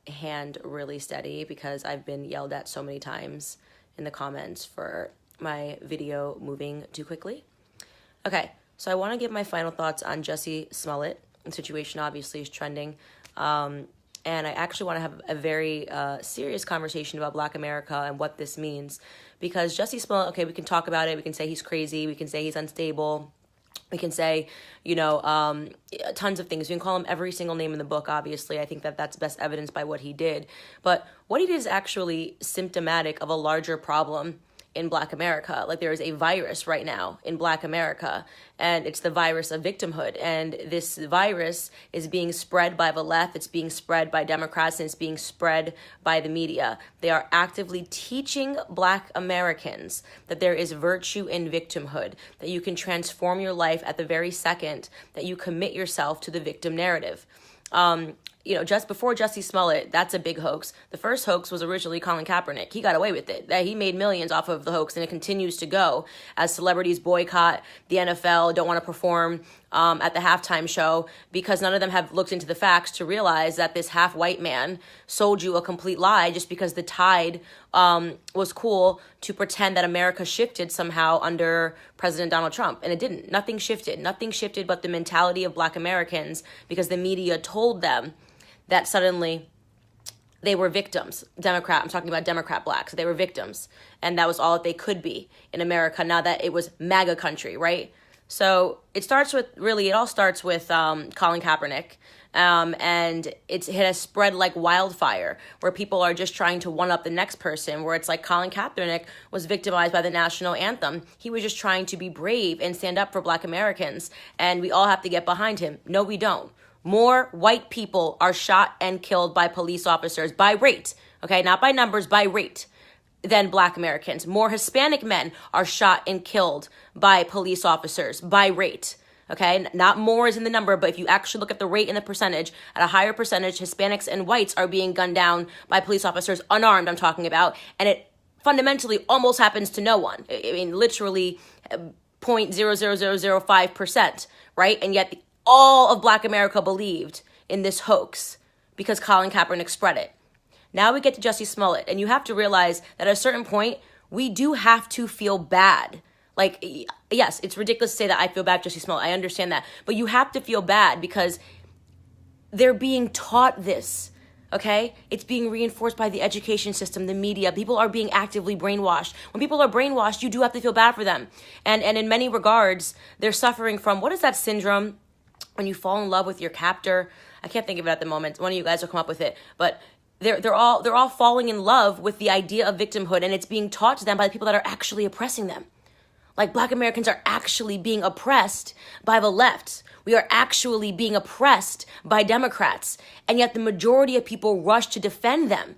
hand really steady because I've been yelled at so many times in the comments for my video moving too quickly. Okay, so I want to give my final thoughts on Jussie Smollett. The situation obviously is trending. And I actually want to have a very serious conversation about Black America and what this means. Because Jussie Smollett, okay, we can talk about it. We can say he's crazy. We can say he's unstable. We can say, tons of things. We can call him every single name in the book, obviously. I think that that's best evidenced by what he did. But what he did is actually symptomatic of a larger problem in Black America. Like, there is a virus right now in Black America, and it's the virus of victimhood. And this virus is being spread by the left, it's being spread by Democrats, and it's being spread by the media. They are actively teaching Black Americans that there is virtue in victimhood, that you can transform your life at the very second that you commit yourself to the victim narrative. Just before Jussie Smollett, that's a big hoax. The first hoax was originally Colin Kaepernick. He got away with it. That he made millions off of the hoax, and it continues to go as celebrities boycott the NFL, don't want to perform at the halftime show because none of them have looked into the facts to realize that this half-white man sold you a complete lie just because the tide was cool to pretend that America shifted somehow under President Donald Trump. And it didn't. Nothing shifted. Nothing shifted but the mentality of Black Americans because the media told them that suddenly they were victims. I'm talking about Democrat Blacks. They were victims. And that was all that they could be in America now that it was MAGA country, right? So it all starts with Colin Kaepernick. And it has spread like wildfire, where people are just trying to one-up the next person, where it's like Colin Kaepernick was victimized by the national anthem. He was just trying to be brave and stand up for Black Americans, and we all have to get behind him. No, we don't. More white people are shot and killed by police officers by rate, okay? Not by numbers, by rate, than Black Americans. More Hispanic men are shot and killed by police officers by rate, okay? Not more is in the number, but if you actually look at the rate and the percentage, at a higher percentage, Hispanics and whites are being gunned down by police officers, unarmed, I'm talking about, and it fundamentally almost happens to no one. I mean, literally 0.00005%, right? And yet all of Black America believed in this hoax because Colin Kaepernick spread it. Now we get to Jussie Smollett, and you have to realize that at a certain point, we do have to feel bad. Like, yes, it's ridiculous to say that I feel bad for Jussie Smollett. I understand that. But you have to feel bad because they're being taught this, okay? It's being reinforced by the education system, the media. People are being actively brainwashed. When people are brainwashed, you do have to feel bad for them. And in many regards, they're suffering from, what is that syndrome? When you fall in love with your captor, I can't think of it at the moment. One of you guys will come up with it, but they're all falling in love with the idea of victimhood, and it's being taught to them by the people that are actually oppressing them. Like, Black Americans are actually being oppressed by the left. We are actually being oppressed by Democrats, and yet the majority of people rush to defend them.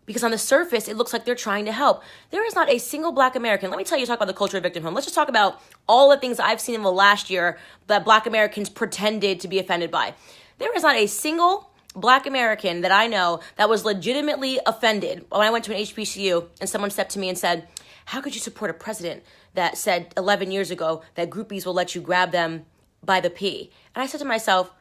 Because on the surface, it looks like they're trying to help. There is not a single Black American. Let me talk about the culture of victimhood. Let's just talk about all the things I've seen in the last year that Black Americans pretended to be offended by. There is not a single Black American that I know that was legitimately offended when I went to an HBCU and someone stepped to me and said, how could you support a president that said 11 years ago that groupies will let you grab them by the pee? And I said to myself,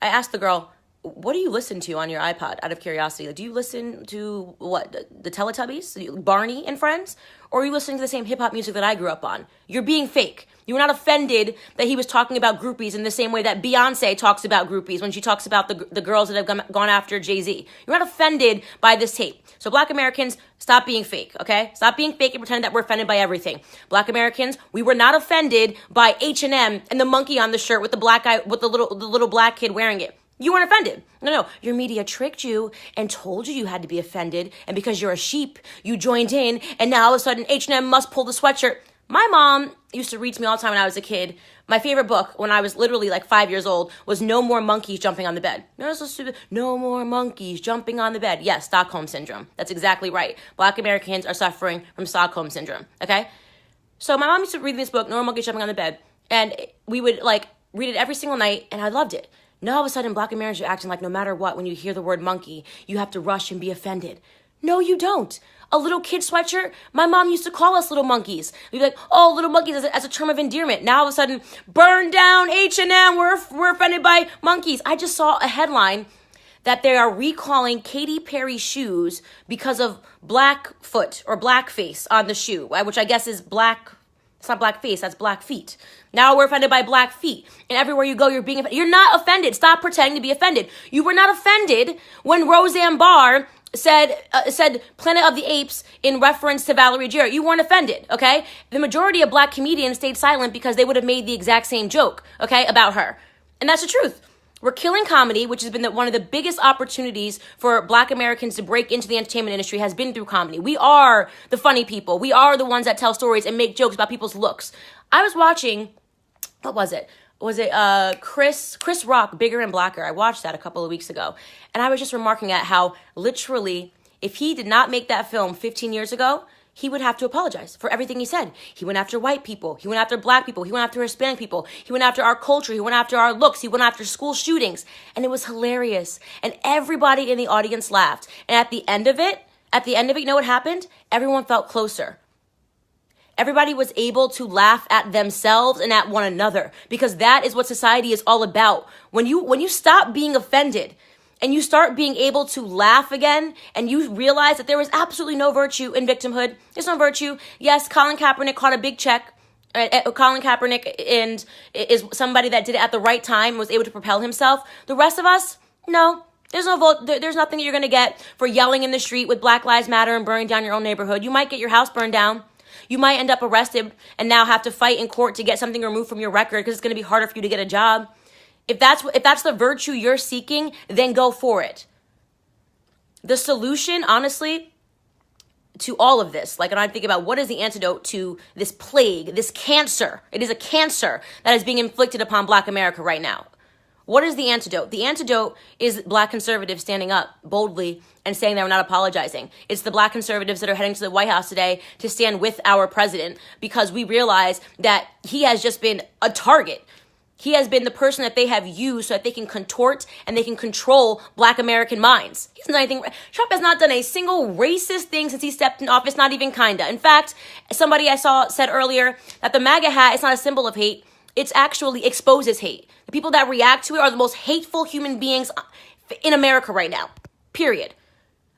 I asked the girl, what do you listen to on your iPod, out of curiosity? Do you listen to, the Teletubbies, Barney and Friends? Or are you listening to the same hip-hop music that I grew up on? You're being fake. You were not offended that he was talking about groupies in the same way that Beyonce talks about groupies when she talks about the girls that have gone after Jay-Z. You're not offended by this tape. So Black Americans, stop being fake, okay? Stop being fake and pretend that we're offended by everything. Black Americans, we were not offended by H&M and the monkey on the shirt with the black guy, with the little black kid wearing it. You weren't offended. No. Your media tricked you and told you had to be offended. And because you're a sheep, you joined in. And now all of a sudden, H&M must pull the sweatshirt. My mom used to read to me all the time when I was a kid. My favorite book when I was literally like 5 years old was No More Monkeys Jumping on the Bed. No, so stupid. No more monkeys jumping on the bed. Yes, Stockholm Syndrome. That's exactly right. Black Americans are suffering from Stockholm Syndrome. Okay? So my mom used to read this book, No More Monkeys Jumping on the Bed. And we would read it every single night, and I loved it. Now all of a sudden, Black Americans are acting like no matter what, when you hear the word monkey, you have to rush and be offended. No, you don't. A little kid sweatshirt, my mom used to call us little monkeys. We'd be like, oh, little monkeys as a term of endearment. Now all of a sudden, burn down H&M, we're offended by monkeys. I just saw a headline that they are recalling Katy Perry shoes because of Blackfoot or blackface on the shoe, which I guess is black. It's not black face, that's black feet. Now we're offended by black feet. And everywhere you go, you're being offended. You're not offended. Stop pretending to be offended. You were not offended when Roseanne Barr said Planet of the Apes in reference to Valerie Jarrett. You weren't offended, okay? The majority of black comedians stayed silent because they would have made the exact same joke, okay, about her. And that's the truth. We're killing comedy, which has been one of the biggest opportunities for black Americans to break into the entertainment industry has been through comedy. We are the funny people. We are the ones that tell stories and make jokes about people's looks. I was watching, what was it? Was it Chris Rock, Bigger and Blacker? I watched that a couple of weeks ago. And I was just remarking at how literally, if he did not make that film 15 years ago, he would have to apologize for everything he said. He went after white people. He went after black people. He went after Hispanic people. He went after our culture. He went after our looks. He went after school shootings. And it was hilarious. And everybody in the audience laughed. And at the end of it, you know what happened? Everyone felt closer. Everybody was able to laugh at themselves and at one another, because that is what society is all about. When you stop being offended and you start being able to laugh again, and you realize that there is absolutely no virtue in victimhood. There's no virtue. Yes, Colin Kaepernick caught a big check. Colin Kaepernick is somebody that did it at the right time, was able to propel himself. The rest of us, no. There's no vote. There's nothing that you're going to get for yelling in the street with Black Lives Matter and burning down your own neighborhood. You might get your house burned down. You might end up arrested and now have to fight in court to get something removed from your record because it's going to be harder for you to get a job. If that's the virtue you're seeking, then go for it. The solution, honestly, to all of this, like when I'm thinking about what is the antidote to this plague, this cancer, it is a cancer that is being inflicted upon Black America right now. What is the antidote? The antidote is Black conservatives standing up boldly and saying that we're not apologizing. It's the Black conservatives that are heading to the White House today to stand with our president, because we realize that he has just been a target. He has been the person that they have used so that they can contort and they can control Black American minds. He hasn't done anything. Trump has not done a single racist thing since he stepped in office, not even kinda. In fact, somebody I saw said earlier that the MAGA hat is not a symbol of hate. It's actually exposes hate. The people that react to it are the most hateful human beings in America right now, period.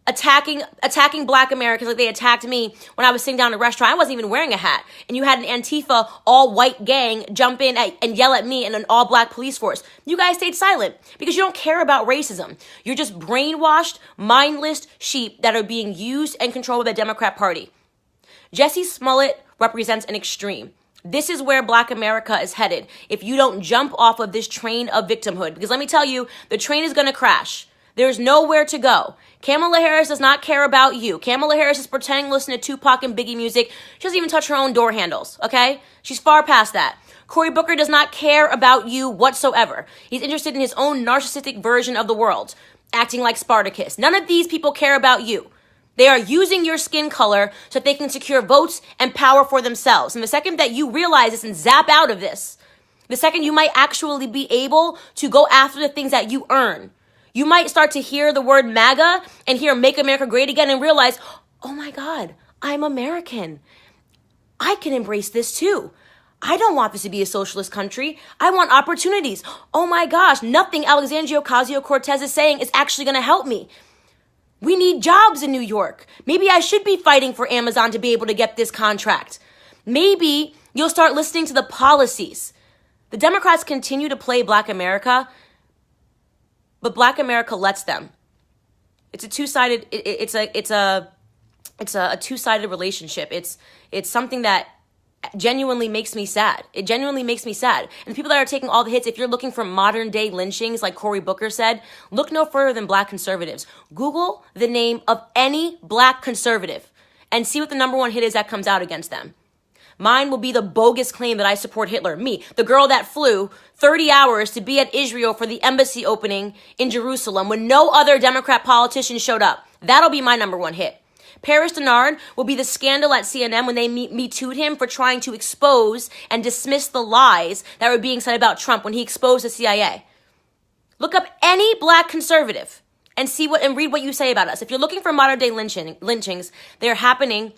Attacking Black Americans like they attacked me when I was sitting down at a restaurant. I wasn't even wearing a hat. And you had an Antifa all-white gang jump in and yell at me and an all-black police force. You guys stayed silent because you don't care about racism. You're just brainwashed, mindless sheep that are being used and controlled by the Democrat Party. Jussie Smollett represents an extreme. This is where Black America is headed if you don't jump off of this train of victimhood. Because let me tell you, the train is going to crash. There's nowhere to go. Kamala Harris does not care about you. Kamala Harris is pretending to listen to Tupac and Biggie music. She doesn't even touch her own door handles, okay? She's far past that. Cory Booker does not care about you whatsoever. He's interested in his own narcissistic version of the world, acting like Spartacus. None of these people care about you. They are using your skin color so that they can secure votes and power for themselves. And the second that you realize this and zap out of this, the second you might actually be able to go after the things that you earn. You might start to hear the word MAGA and hear Make America Great Again and realize, oh my God, I'm American. I can embrace this too. I don't want this to be a socialist country. I want opportunities. Oh my gosh, nothing Alexandria Ocasio-Cortez is saying is actually going to help me. We need jobs in New York. Maybe I should be fighting for Amazon to be able to get this contract. Maybe you'll start listening to the policies. The Democrats continue to play Black America, but Black America lets them. It's a two-sided. It's a two-sided relationship. It's something that genuinely makes me sad. It genuinely makes me sad. And the people that are taking all the hits, if you're looking for modern day lynchings, like Cory Booker said, look no further than Black conservatives. Google the name of any Black conservative and see what the number one hit is that comes out against them. Mine will be the bogus claim that I support Hitler. Me, the girl that flew 30 hours to be at Israel for the embassy opening in Jerusalem when no other Democrat politician showed up. That'll be my number one hit. Paris Denard will be the scandal at CNN when they Me Too'd him for trying to expose and dismiss the lies that were being said about Trump when he exposed the CIA. Look up any Black conservative and read what you say about us. If you're looking for modern day lynchings, they're happening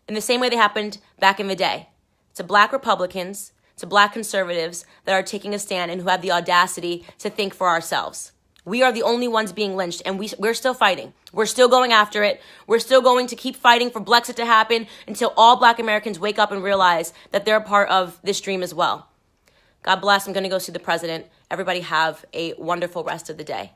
in the same way they happened back in the day. To Black Republicans, to Black conservatives that are taking a stand and who have the audacity to think for ourselves. We are the only ones being lynched, and we're still fighting. We're still going after it. We're still going to keep fighting for Blexit to happen until all Black Americans wake up and realize that they're a part of this dream as well. God bless. I'm going to go see the president. Everybody have a wonderful rest of the day.